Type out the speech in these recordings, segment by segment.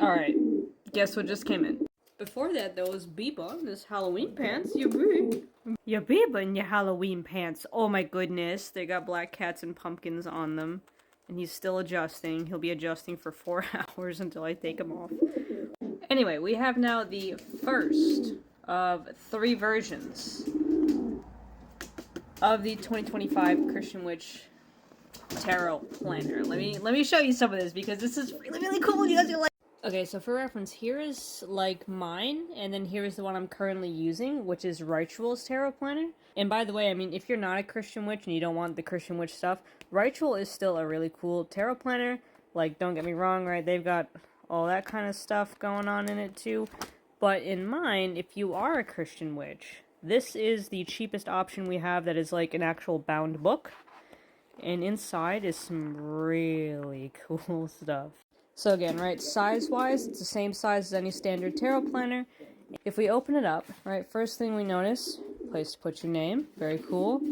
Alright, guess what just came in? Before that, there was Biba in his Halloween pants. Your Biba in your Halloween pants. Oh my goodness, they got black cats and pumpkins on them. And he's still adjusting. He'll be adjusting for 4 hours until I take him off. Anyway, we have now the first of 3 versions of the 2025 Christian Witch Tarot Planner. Let me show you some of this because this is really cool. You guys are like. Okay, so for reference, here is like mine, and then here is the one I'm currently using, which is Ritual's Tarot Planner. And by the way, I mean, if you're not a Christian witch and you don't want the Christian witch stuff, Ritual is still a really cool tarot planner. Like, don't get me wrong, right? They've got all that kind of stuff going on in it too. But in mine, if you are a Christian witch, this is the cheapest option we have that is like an actual bound book. And inside is some really cool stuff. So again, right, size-wise, it's the same size as any standard tarot planner. If we open it up, right, first thing we notice, place to put your name, very cool.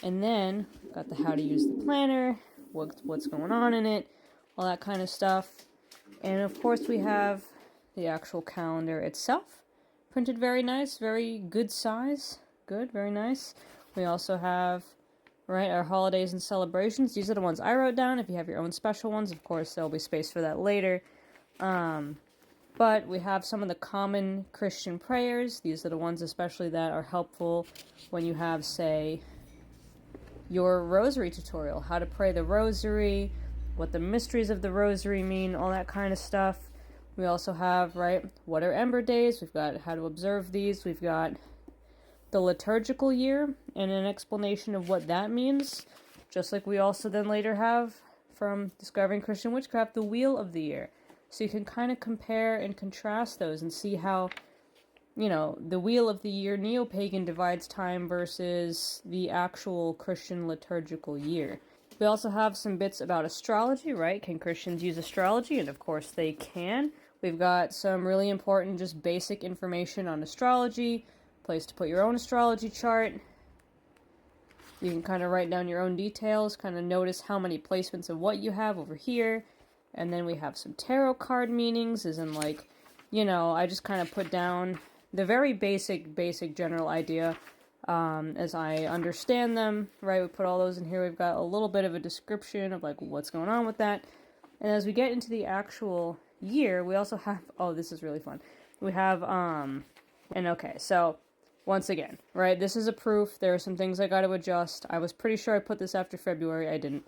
And then, got the how to use the planner, what's going on in it, all that kind of stuff. And of course we have the actual calendar itself, printed very nice, very good size, good, very nice. We also have, right, our holidays and celebrations. These are the ones I wrote down. If you have your own special ones, of course, there'll be space for that later. But we have some of the common Christian prayers. These are the ones especially that are helpful when you have, say, your rosary tutorial. How to pray the rosary, what the mysteries of the rosary mean, all that kind of stuff. We also have, right, what are Ember Days? We've got how to observe these. We've got the liturgical year and an explanation of what that means, just like we also then later have from Discovering Christian Witchcraft, the Wheel of the Year. So you can kind of compare and contrast those and see how, you know, the Wheel of the Year neo-pagan divides time versus the actual Christian liturgical year. We also have some bits about astrology, right? Can Christians use astrology? And of course they can. We've got some really important just basic information on astrology, place to put your own astrology chart. You can kind of write down your own details, kind of notice how many placements of what you have over here. And then we have some tarot card meanings, as in like, you know, I just kind of put down the very basic general idea as I understand them, right? We put all those in here. We've got a little bit of a description of like what's going on with that. And as we get into the actual year, we also have, oh, this is really fun. We have, and okay, so once again, right, this is a proof. There are some things I got to adjust. I was pretty sure I put this after February. I didn't.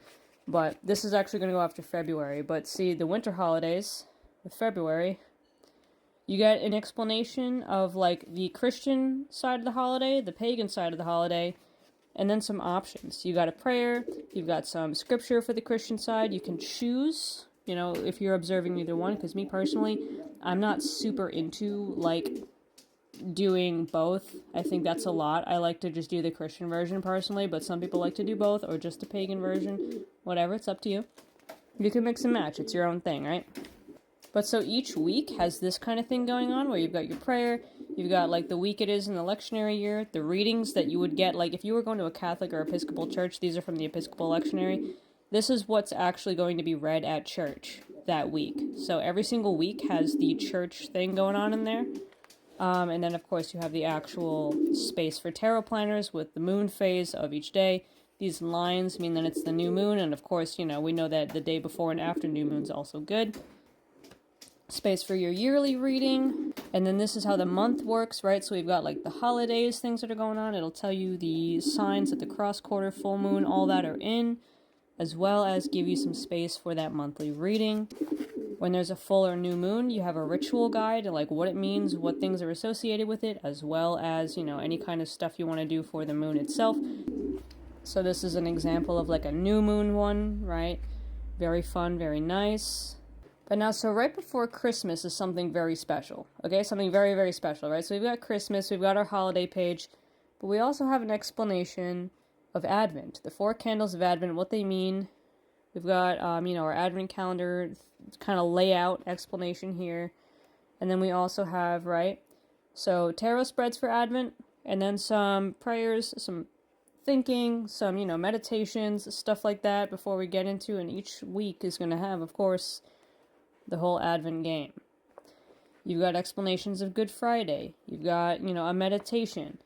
But this is actually going to go after February. But see, the winter holidays with February, you get an explanation of, like, the Christian side of the holiday, the pagan side of the holiday, and then some options. You got a prayer. You've got some scripture for the Christian side. You can choose, you know, if you're observing either one. Because me, personally, I'm not super into, like, doing both. I think that's a lot. I like to just do the Christian version personally, but some people like to do both or just the pagan version. Whatever, it's up to you. You can mix and match. It's your own thing, right? But so each week has this kind of thing going on where you've got your prayer, you've got like the week it is in the lectionary year, the readings that you would get, like if you were going to a Catholic or Episcopal church, these are from the Episcopal lectionary. This is what's actually going to be read at church that week. So every single week has the church thing going on in there. And then, of course, you have the actual space for tarot planners with the moon phase of each day. These lines mean that it's the new moon, and of course, you know, we know that the day before and after new moon's also good. Space for your yearly reading, and then this is how the month works, right? So we've got, like, the holidays, things that are going on. It'll tell you the signs that the cross quarter, full moon, all that are in, as well as give you some space for that monthly reading. When there's a full or new moon, you have a ritual guide, like what it means, what things are associated with it, as well as, you know, any kind of stuff you want to do for the moon itself. So this is an example of like a new moon one, right? Very fun, very nice. But now, so right before Christmas is something very special, okay? Something very, very special, right? So we've got Christmas, we've got our holiday page, but we also have an explanation of Advent, the 4 candles of Advent, what they mean. We've got, you know, our Advent calendar kind of layout explanation here. And then we also have, right, so tarot spreads for Advent, and then some prayers, some thinking, some, you know, meditations, stuff like that before we get into, and each week is going to have, of course, the whole Advent game. You've got explanations of Good Friday. You've got, a meditation.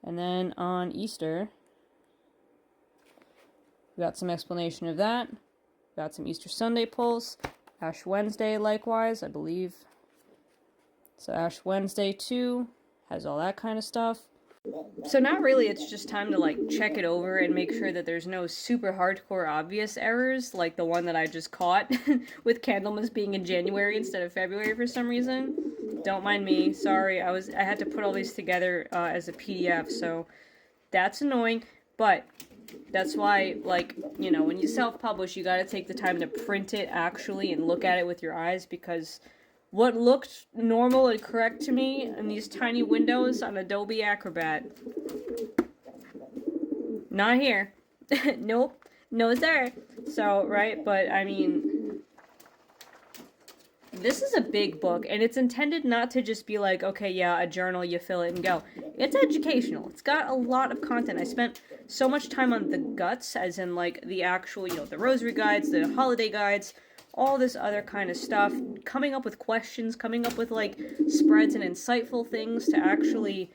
And then on Easter, we've got some explanation of that. We've got some Easter Sunday pulse. Ash Wednesday, likewise, I believe. So Ash Wednesday, too, has all that kind of stuff. So now really it's just time to check it over and make sure that there's no super hardcore obvious errors like the one that I just caught with Candlemas being in January instead of February for some reason. Don't mind me, sorry, I had to put all these together as a PDF, so that's annoying, but that's why, when you self-publish, you gotta take the time to print it actually and look at it with your eyes, because what looked normal and correct to me in these tiny windows on Adobe Acrobat, not here. Nope. No, sir. So, right, but I mean, this is a big book, and it's intended not to just be like, okay, yeah, a journal, you fill it and go. It's educational. It's got a lot of content. I spent so much time on the guts, as in, the actual, the rosary guides, the holiday guides, all this other kind of stuff, coming up with questions, coming up with, spreads and insightful things to actually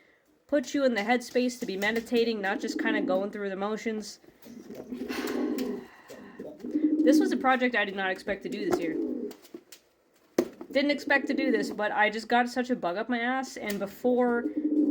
put you in the headspace to be meditating, not just kind of going through the motions. This was a project I did not expect to do this year. Didn't expect to do this, but I just got such a bug up my ass, and before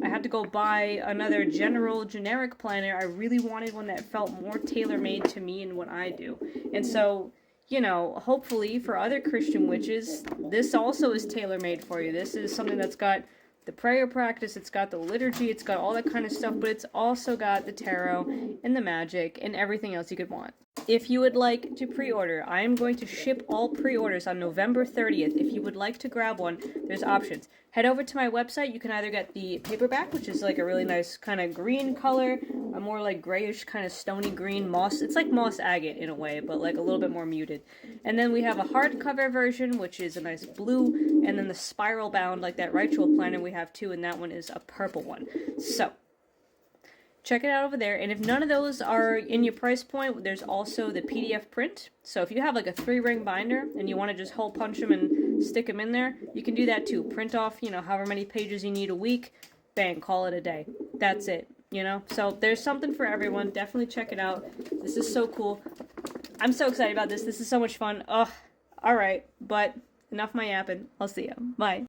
I had to go buy another generic planner, I really wanted one that felt more tailor-made to me and what I do. And so, hopefully for other Christian witches, this also is tailor-made for you. This is something that's got the prayer practice, it's got the liturgy, it's got all that kind of stuff, but it's also got the tarot and the magic and everything else you could want. If you would like to pre-order, I am going to ship all pre-orders on November 30th. If you would like to grab one, there's options. Head over to my website. You can either get the paperback, which is a really nice kind of green color, a more grayish kind of stony green moss. It's like moss agate in a way, but a little bit more muted. And then we have a hardcover version, which is a nice blue, and then the spiral bound, like that ritual planner we have too, and that one is a purple one. So, check it out over there, and if none of those are in your price point, there's also the PDF print. So if you have a 3-ring binder and you want to just hole punch them and stick them in there, you can do that too. Print off, however many pages you need a week, bang, call it a day. That's it, So there's something for everyone. Definitely check it out. This is so cool. I'm so excited about this. This is so much fun. Ugh. Alright, but enough my yapping. I'll see ya. Bye.